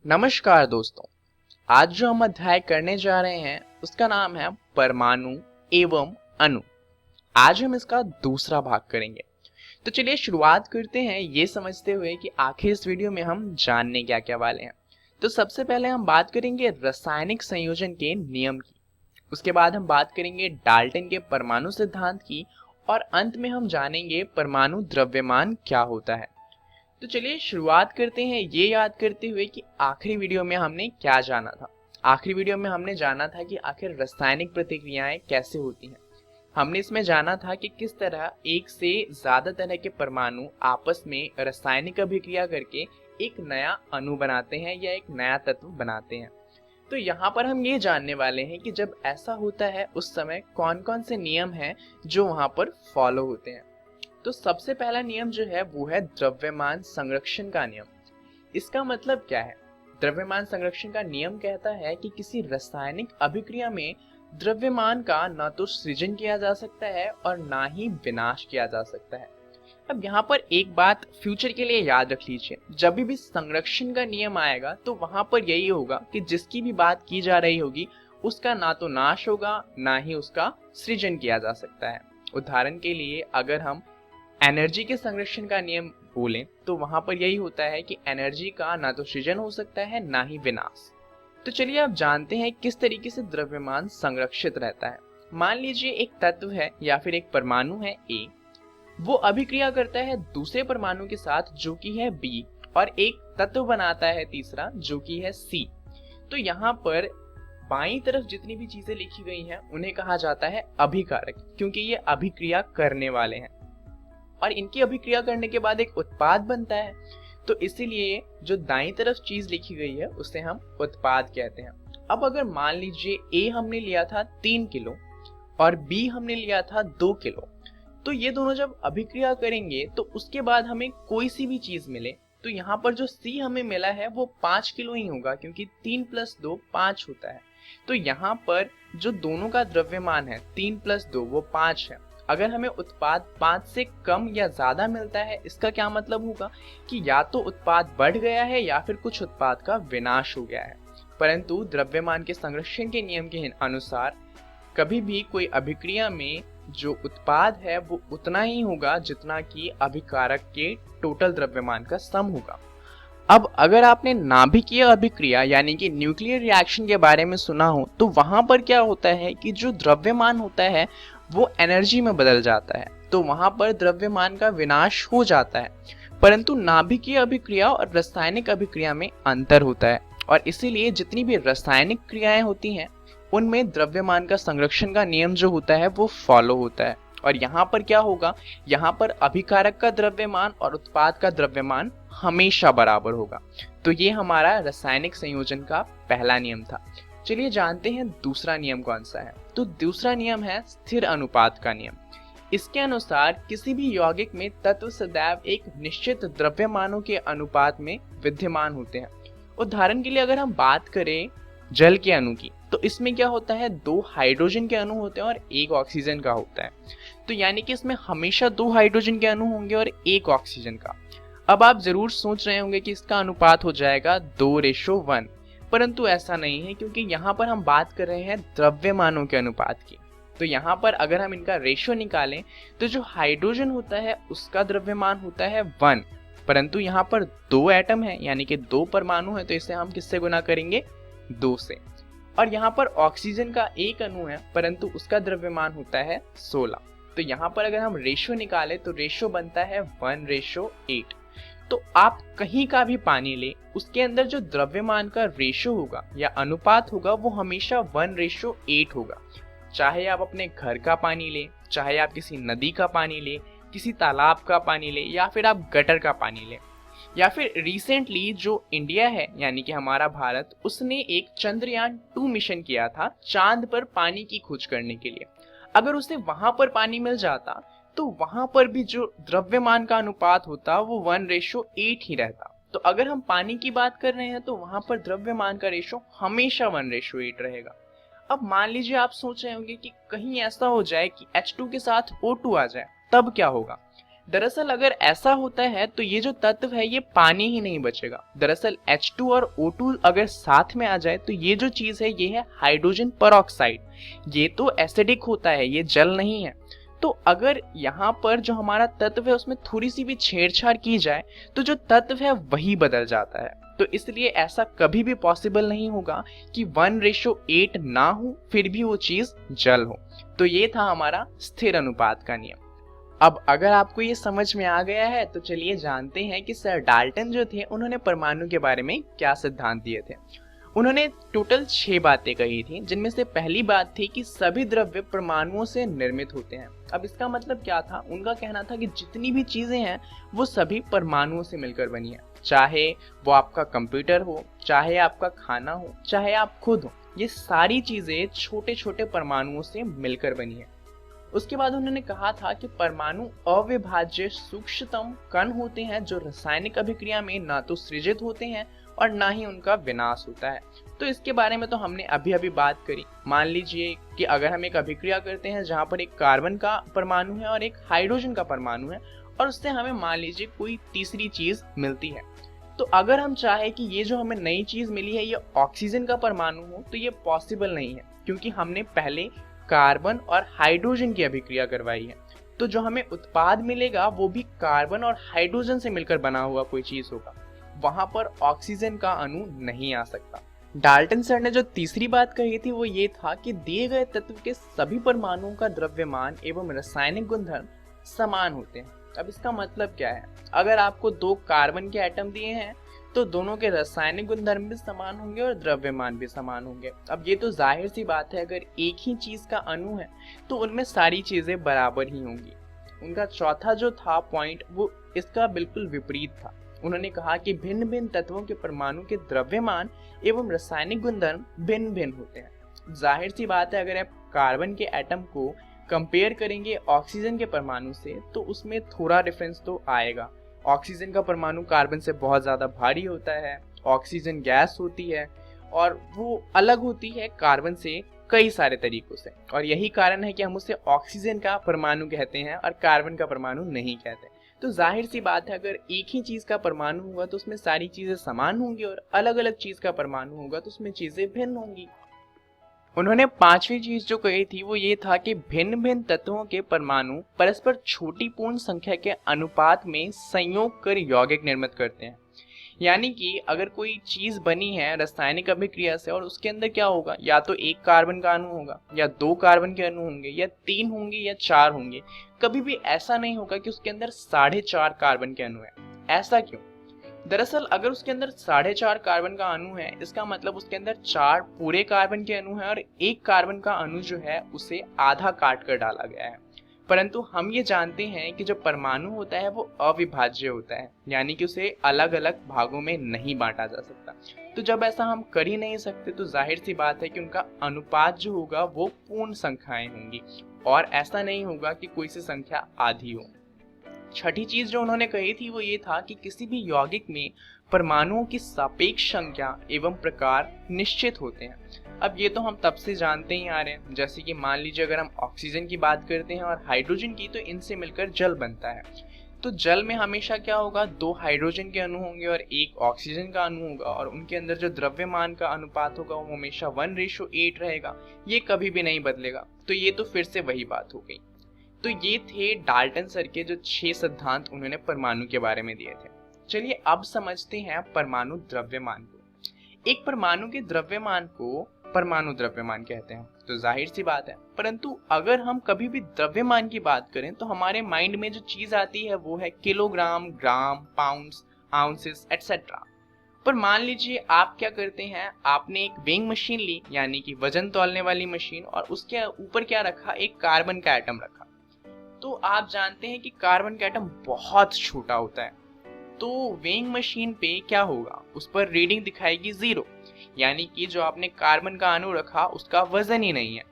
नमस्कार दोस्तों। आज जो हम अध्याय करने जा रहे हैं उसका नाम है परमाणु एवं अणु। आज हम इसका दूसरा भाग करेंगे। तो चलिए शुरुआत करते हैं ये समझते हुए कि आखिर इस वीडियो में हम जानने क्या क्या वाले हैं। तो सबसे पहले हम बात करेंगे रासायनिक संयोजन के नियम की, उसके बाद हम बात करेंगे डाल्टन के परमाणु सिद्धांत की और अंत में हम जानेंगे परमाणु द्रव्यमान क्या होता है। तो चलिए शुरुआत करते हैं ये याद करते हुए कि आखिरी वीडियो में हमने क्या जाना था। आखिरी वीडियो में हमने जाना था कि आखिर रासायनिक प्रतिक्रियाएं कैसे होती हैं। हमने इसमें जाना था कि किस तरह एक से ज्यादा तरह के परमाणु आपस में रासायनिक अभिक्रिया करके एक नया अणु बनाते हैं या एक नया तत्व बनाते हैं। तो यहाँ पर हम ये जानने वाले हैं कि जब ऐसा होता है उस समय कौन कौन से नियम हैं जो वहां पर फॉलो होते हैं। तो सबसे पहला नियम जो है वो है द्रव्यमान संरक्षण का नियम। इसका मतलब क्या है? द्रव्यमान संरक्षण का नियम कहता है कि किसी रासायनिक अभिक्रिया में द्रव्यमान का ना तो सृजन किया जा सकता है और ना ही विनाश किया जा सकता है। अब यहाँ पर एक बात फ्यूचर के लिए याद रख लीजिए, जब भी संरक्षण का नियम आएगा तो वहां पर यही होगा कि जिसकी भी बात की जा रही होगी उसका ना तो नाश होगा ना ही उसका सृजन किया जा सकता है। उदाहरण के लिए अगर हम एनर्जी के संरक्षण का नियम बोलें तो वहां पर यही होता है कि एनर्जी का ना तो सृजन हो सकता है ना ही विनाश। तो चलिए अब जानते हैं किस तरीके से द्रव्यमान संरक्षित रहता है। मान लीजिए एक तत्व है या फिर एक परमाणु है ए, वो अभिक्रिया करता है दूसरे परमाणु के साथ जो कि है बी और एक तत्व बनाता है तीसरा जो कि है सी। तो यहाँ पर बाईं तरफ जितनी भी चीजें लिखी गई हैं उन्हें कहा जाता है अभिकारक, क्योंकि ये अभिक्रिया करने वाले हैं और इनकी अभिक्रिया करने के बाद एक उत्पाद बनता है। तो इसीलिए जो दाईं तरफ चीज लिखी गई है उसे हम उत्पाद कहते हैं। अब अगर मान लीजिए ए हमने लिया था 3 किलो और बी हमने लिया था 2 किलो, तो ये दोनों जब अभिक्रिया करेंगे तो उसके बाद हमें कोई सी भी चीज मिले तो यहाँ पर जो सी हमें मिला है वो 5 किलो ही होगा, क्योंकि 3 + 2 5 होता है। तो यहाँ पर जो दोनों का द्रव्यमान है 3 + 2 वो 5 है। अगर हमें उत्पाद 5 से कम या ज्यादा मिलता है इसका क्या मतलब होगा कि या तो उत्पाद बढ़ गया है या फिर कुछ उत्पाद का विनाश हो गया है। परंतु द्रव्यमान के संरक्षण के नियम के अनुसार कभी भी कोई अभिक्रिया में जो उत्पाद है वो उतना ही होगा जितना कि अभिकारक के टोटल द्रव्यमान का सम होगा। अब अगर आपने नाभिकीय अभिक्रिया यानी कि न्यूक्लियर रिएक्शन के बारे में सुना हो तो वहां पर क्या होता है कि जो द्रव्यमान होता है वो एनर्जी में बदल जाता है, तो वहां पर द्रव्यमान का विनाश हो जाता है। परंतु नाभिकीय अभिक्रिया और रासायनिक अभिक्रिया में अंतर होता है और इसीलिए जितनी भी रासायनिक क्रियाएं होती हैं उनमें द्रव्यमान का संरक्षण का नियम जो होता है वो फॉलो होता है। और यहाँ पर क्या होगा, यहाँ पर अभिकारक का द्रव्यमान और उत्पाद का द्रव्यमान हमेशा बराबर होगा। तो ये हमारा रासायनिक संयोजन का पहला नियम था। चलिए जानते हैं दूसरा नियम कौन सा है। तो दूसरा नियम है स्थिर अनुपात का नियम। इसके अनुसार किसी भी यौगिक में तत्व सदैव एक निश्चित द्रव्यमानों के अनुपात में विद्यमान होते हैं। उदाहरण के लिए अगर हम बात करें जल के अणु की तो इसमें क्या होता है, 2 हाइड्रोजन के अणु होते हैं और 1 ऑक्सीजन का होता है। तो यानी कि इसमें हमेशा 2 हाइड्रोजन के अणु होंगे और 1 ऑक्सीजन का। अब आप जरूर सोच रहे होंगे कि इसका अनुपात हो जाएगा 2:1, परंतु ऐसा नहीं है, क्योंकि यहाँ पर हम बात कर रहे हैं द्रव्यमानों के अनुपात की। तो यहाँ पर अगर हम इनका रेशियो निकालें तो जो हाइड्रोजन होता है उसका द्रव्यमान होता है 1, परंतु यहाँ पर 2 एटम है यानी कि 2 परमाणु है, तो इसे हम किससे गुना करेंगे, 2 से। और यहाँ पर ऑक्सीजन का 1 अणु है परंतु उसका द्रव्यमान होता है 16। तो यहाँ पर अगर हम रेशियो निकालें तो रेशियो बनता है 1:8। तो आप कहीं का भी पानी ले उसके अंदर जो द्रव्यमान का रेशियो होगा या अनुपात होगा वो हमेशा 1:8 होगा। चाहे आप अपने घर का पानी ले, चाहे आप किसी नदी का पानी ले, किसी तालाब का पानी ले या फिर आप गटर का पानी ले, या फिर रिसेंटली जो इंडिया है यानी कि हमारा भारत, उसने एक चंद्रयान 2 मिशन किया था चांद पर पानी की खोज करने के लिए। अगर उसे वहां पर पानी मिल जाता तो वहां पर भी जो द्रव्यमान का अनुपात होता वो 1:8 ही रहता। तो अगर हम पानी की बात कर रहे हैं तो वहां पर द्रव्यमान का रेशो हमेशा 1:8 रहेगा। अब मान लीजिए आप सोच रहे होंगे कि कहीं ऐसा हो जाए कि H2 के साथ O2 आ जाए, तब क्या होगा। दरअसल अगर ऐसा होता है तो ये जो तत्व है ये पानी ही नहीं बचेगा। दरअसल H2 और O2 अगर साथ में आ जाए तो ये जो चीज है ये है हाइड्रोजन पेरोक्साइड। ये तो एसिडिक होता है, ये जल नहीं है। तो अगर यहाँ पर जो हमारा तत्व है उसमें थोड़ी सी भी छेड़छाड़ की जाए तो जो तत्व है वही बदल जाता है। तो इसलिए ऐसा कभी भी पॉसिबल नहीं होगा कि 1:8 ना हो फिर भी वो चीज जल हो। तो ये था हमारा स्थिर अनुपात का नियम। अब अगर आपको ये समझ में आ गया है तो चलिए जानते हैं कि सर डाल्टन जो थे उन्होंने परमाणु के बारे में क्या सिद्धांत दिए थे। उन्होंने टोटल 6 बातें कही थी, जिनमें से पहली बात थी कि सभी द्रव्य परमाणुओं से निर्मित होते हैं। अब इसका मतलब क्या था? उनका कहना था कि जितनी भी चीजें हैं वो सभी परमाणुओं से मिलकर बनी है, चाहे वो आपका कंप्यूटर हो, चाहे आपका खाना हो, चाहे आप खुद हो, ये सारी चीजें छोटे छोटे परमाणुओं से मिलकर बनी है। उसके बाद उन्होंने कहा था कि परमाणु अविभाज्य सूक्ष्मतम कण होते हैं जो रासायनिक अभिक्रिया में ना तो सृजित होते हैं और ना ही उनका विनाश होता है। तो इसके बारे में तो हमने अभी अभी बात करी। मान लीजिए कि अगर हम एक अभिक्रिया करते हैं जहाँ पर एक कार्बन का परमाणु है और एक हाइड्रोजन का परमाणु है और उससे हमें मान लीजिए कोई तीसरी चीज मिलती है, तो अगर हम चाहे कि ये जो हमें नई चीज मिली है ये ऑक्सीजन का परमाणु हो तो ये पॉसिबल नहीं है, क्योंकि हमने पहले कार्बन और हाइड्रोजन की अभिक्रिया करवाई है। तो जो हमें उत्पाद मिलेगा वो भी कार्बन और हाइड्रोजन से मिलकर बना हुआ कोई चीज होगा, वहां पर ऑक्सीजन का अणु नहीं आ सकता। डाल्टन सर ने जो तीसरी बात कही थी वो ये था कि दिए गए तत्व के सभी परमाणुओं का द्रव्यमान एवं रासायनिक गुणधर्म समान होते हैं। अब इसका मतलब क्या है? अगर आपको 2 कार्बन के एटम दिए हैं तो दोनों के रासायनिक गुणधर्म भी समान होंगे और द्रव्यमान भी समान होंगे। अब ये तो जाहिर सी बात है, अगर एक ही चीज का अणु है तो उनमें सारी चीजें बराबर ही होंगी। उनका चौथा जो था पॉइंट वो इसका बिल्कुल विपरीत था। उन्होंने कहा कि भिन्न भिन्न तत्वों के परमाणु के द्रव्यमान एवं रासायनिक गुणधर्म भिन्न भिन्न होते हैं। जाहिर सी बात है, अगर आप कार्बन के एटम को कंपेयर करेंगे ऑक्सीजन के परमाणु से तो उसमें थोड़ा डिफरेंस तो आएगा। ऑक्सीजन का परमाणु कार्बन से बहुत ज्यादा भारी होता है, ऑक्सीजन गैस होती है और वो अलग होती है कार्बन से कई सारे तरीकों से, और यही कारण है कि हम उसे ऑक्सीजन का परमाणु कहते हैं और कार्बन का परमाणु नहीं कहते। तो जाहिर सी बात है, अगर एक ही चीज का परमाणु होगा तो उसमें सारी चीजें समान होंगी और अलग अलग चीज का परमाणु होगा तो उसमें चीजें भिन्न होंगी। उन्होंने 5वीं चीज जो कही थी वो ये था कि भिन्न भिन्न तत्वों के परमाणु परस्पर छोटी पूर्ण संख्या के अनुपात में संयोग कर यौगिक निर्मित करते हैं। यानी कि अगर कोई चीज बनी है रासायनिक अभिक्रिया से और उसके अंदर क्या होगा, या तो 1 कार्बन का अणु होगा या 2 कार्बन के अणु होंगे या 3 होंगे या 4 होंगे। कभी भी ऐसा नहीं होगा कि उसके अंदर 4.5 कार्बन के अणु है। ऐसा क्यों? दरअसल अगर उसके अंदर 4.5 कार्बन का अणु है, इसका मतलब उसके अंदर 4 पूरे कार्बन के अणु है और 1 कार्बन का अणु जो है उसे आधा काट कर डाला गया है। परंतु हम ये जानते हैं कि जो परमाणु होता है वो अविभाज्य होता है, यानी कि उसे अलग अलग भागों में नहीं बांटा जा सकता। तो जब ऐसा हम कर ही नहीं सकते तो जाहिर सी बात है कि उनका अनुपात जो होगा वो पूर्ण संख्याएं होंगी और ऐसा नहीं होगा कि कोई सी संख्या आधी हो। छठी चीज जो उन्होंने कही थी वो ये था कि किसी भी यौगिक में परमाणुओं की सापेक्ष संख्या एवं प्रकार निश्चित होते हैं। अब ये तो हम तब से जानते ही आ रहे हैं, जैसे कि मान लीजिए अगर हम ऑक्सीजन की बात करते हैं और हाइड्रोजन की, तो इनसे मिलकर जल बनता है। तो जल में हमेशा क्या होगा, 2 हाइड्रोजन के अणु होंगे और 1 ऑक्सीजन का अणु होगा और उनके अंदर जो द्रव्यमान का अनुपात होगा वो हमेशा 1:8 रहेगा, ये कभी भी नहीं बदलेगा। तो ये तो फिर से वही बात हो गई। तो ये थे डाल्टन सर के जो 6 सिद्धांत उन्होंने परमाणु के बारे में दिए थे। चलिए अब समझते हैं परमाणु द्रव्यमान को। एक परमाणु के द्रव्यमान को परमाणु द्रव्यमान कहते हैं, तो जाहिर सी बात है। परंतु अगर हम कभी भी द्रव्यमान की बात करें तो हमारे माइंड में जो चीज आती है वो है किलोग्राम, ग्राम, पाउंड्स, आउंसेस एटसेट्रा। पर मान लीजिए आप क्या करते हैं, आपने एक वेइंग मशीन ली, यानी कि वजन तौलने वाली मशीन, और उसके ऊपर क्या रखा, एक कार्बन का एटम रखा। तो आप जानते हैं कि कार्बन का एटम बहुत छोटा होता है, तो वेइंग मशीन पे क्या होगा, उस पर रीडिंग दिखाएगी 0, यानी कि जो आपने कार्बन का अणु रखा उसका वजन ही नहीं है।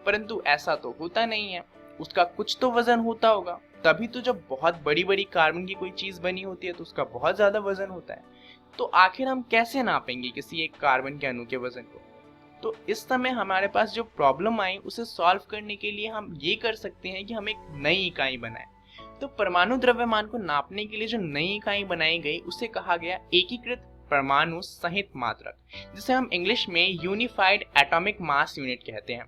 परंतु ऐसा तो होता नहीं है, उसका कुछ तो वजन होता होगा, तभी तो जब बहुत बड़ी बड़ी कार्बन की कोई चीज बनी होती है तो उसका बहुत ज्यादा वजन होता है। तो आखिर हम कैसे नापेंगे किसी एक कार्बन के अणु के वजन को? तो इस समय हमारे पास जो प्रॉब्लम आई उसे सॉल्व करने के लिए हम ये कर सकते हैं कि हम एक नई इकाई बनाएं। तो परमाणु द्रव्यमान को नापने के लिए जो नई इकाई बनाई गई उसे कहा गया एकीकृत परमाणु संहित मात्रक, जिसे हम इंग्लिश में यूनिफाइड एटॉमिक मास यूनिट कहते हैं।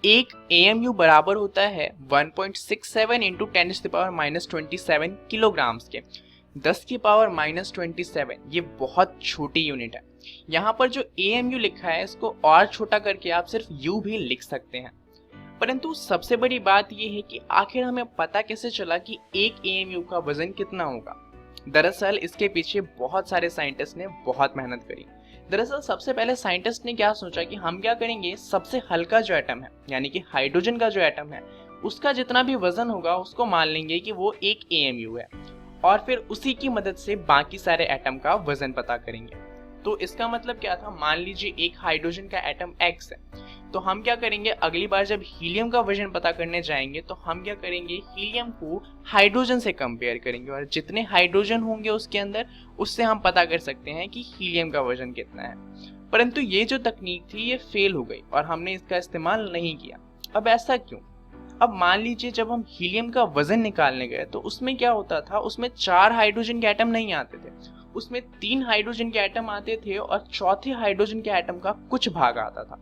एक AMU बराबर होता है 1.67 इंटू 10⁻⁻27 किलोग्राम्स के। 10⁻⁻27 ये बहुत छोटी यूनिट है। यहाँ पर जो AMU लिखा है इसको और छोटा करके आप सिर्फ U भी लिख सकते हैं। परंतु सबसे बड़ी बात यह है कि आखिर हमें पता कैसे चला कि एक AMU का वजन कितना होगा। दरअसल इसके पीछे बहुत सारे साइंटिस्ट ने बहुत मेहनत करी। दरअसल सबसे पहले साइंटिस्ट ने क्या सोचा कि हम क्या करेंगे, सबसे हल्का जो एटम है यानी कि हाइड्रोजन का जो एटम है उसका जितना भी वजन होगा उसको मान लेंगे कि वो एक AMU है, और फिर उसी की मदद से बाकी सारे एटम का वजन पता करेंगे। तो इसका मतलब क्या था, मान लीजिए एक हाइड्रोजन का एटम X है, तो हम क्या करेंगे, अगली बार जब हीलियम का वजन पता करने जाएंगे तो हम क्या करेंगे, हीलियम को हाइड्रोजन से कंपेयर करेंगे, और जितने हाइड्रोजन होंगे उसके अंदर उससे हम पता कर सकते हैं कि हीलियम का वजन कितना है। परंतु ये जो तकनीक थी ये फेल हो गई और हमने इसका इस्तेमाल नहीं किया। अब ऐसा क्यों? अब मान लीजिए जब हम हीलियम का वजन निकालने गए तो उसमें क्या होता था, उसमें 4 हाइड्रोजन के एटम नहीं आते थे, उसमें 3 हाइड्रोजन के एटम आते थे और चौथे हाइड्रोजन के एटम का कुछ भाग आता था।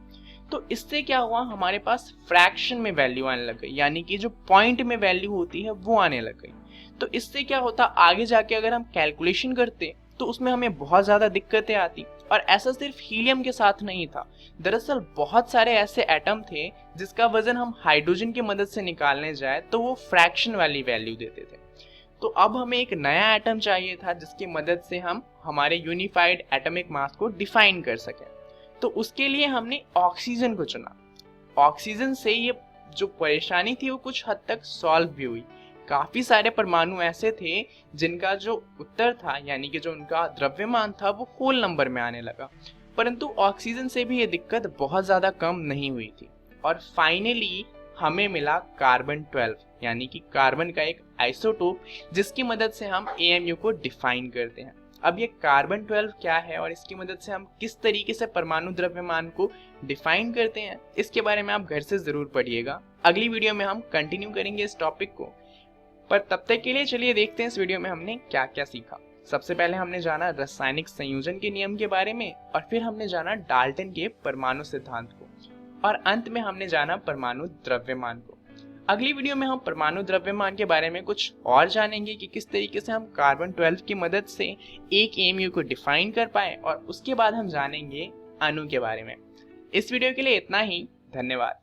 तो इससे क्या हुआ, हमारे पास फ्रैक्शन में वैल्यू आने लग गई, यानी कि जो पॉइंट में वैल्यू होती है वो आने लग गई। तो इससे क्या होता, आगे जाके अगर हम कैलकुलेशन करते तो उसमें हमें बहुत ज़्यादा दिक्कतें आती। और ऐसा सिर्फ हीलियम के साथ नहीं था, दरअसल बहुत सारे ऐसे एटम थे जिसका वजन हम हाइड्रोजन की मदद से निकालने जाए तो वो फ्रैक्शन वाली वैल्यू देते थे। तो अब हमें एक नया एटम चाहिए था जिसकी मदद से हम हमारे यूनिफाइड एटॉमिक मास को डिफाइन कर सकें। तो उसके लिए हमने ऑक्सीजन को चुना। ऑक्सीजन से ये जो परेशानी थी वो कुछ हद तक सॉल्व भी हुई। काफी सारे परमाणु ऐसे थे जिनका जो उत्तर था यानी कि जो उनका द्रव्यमान था वो होल नंबर में आने लगा, परंतु ऑक्सीजन से भी ये दिक्कत बहुत ज्यादा कम नहीं हुई थी। और फाइनली हमें मिला कार्बन 12 यानी कि कार्बन का एक आइसोटोप जिसकी मदद से हम AMU को डिफाइन करते हैं। अब ये कार्बन 12 क्या है और इसकी मदद से हम किस तरीके से परमाणु द्रव्यमान को डिफाइन करते हैं, इसके बारे में आप घर से जरूर पढ़िएगा। अगली वीडियो में हम कंटिन्यू करेंगे इस टॉपिक को, पर तब तक के लिए चलिए देखते हैं इस वीडियो में हमने क्या क्या सीखा। सबसे पहले हमने जाना रासायनिक संयोजन के नियम के बारे में, और फिर हमने जाना डाल्टन के परमाणु सिद्धांत को, और अंत में हमने जाना परमाणु द्रव्यमान को। अगली वीडियो में हम परमाणु द्रव्यमान के बारे में कुछ और जानेंगे कि किस तरीके से हम कार्बन 12 की मदद से एक AMU को डिफाइन कर पाए, और उसके बाद हम जानेंगे अणु के बारे में। इस वीडियो के लिए इतना ही, धन्यवाद।